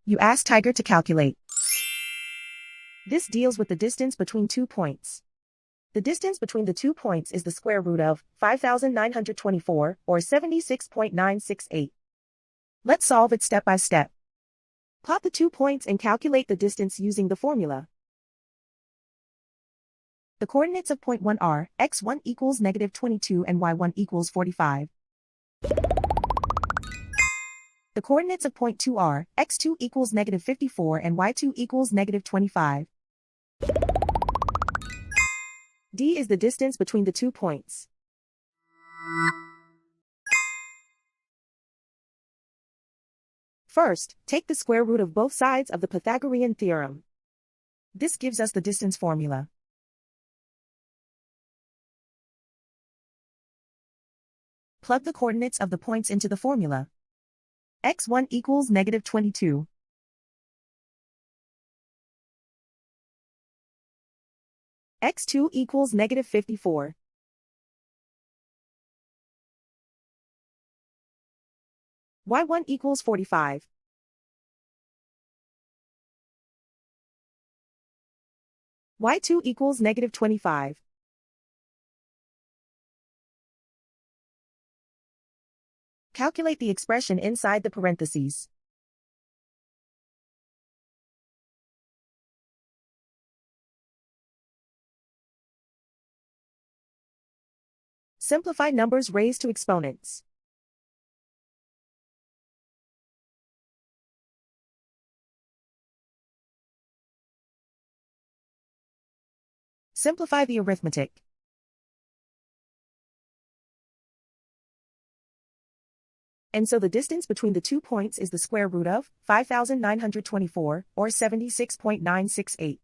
You ask Tiger to calculate. This deals with the distance between 2 points. The distance between the 2 points is the square root of 5,924, or 76.968. Let's solve it step by step. Plot the 2 points and calculate the distance using the formula. The coordinates of point 1 are x1 equals -22 and y1 equals 45. The coordinates of point 2 are x2 equals -54 and y2 equals -25. D is the distance between the 2 points. First, take the square root of both sides of the Pythagorean theorem. This gives us the distance formula. Plug the coordinates of the points into the formula. x1 equals -22. x2 equals -54. y1 equals 45. y2 equals -25. Calculate the expression inside the parentheses. Simplify numbers raised to exponents. Simplify the arithmetic. And so the distance between the 2 points is the square root of 5,924, or 76.968.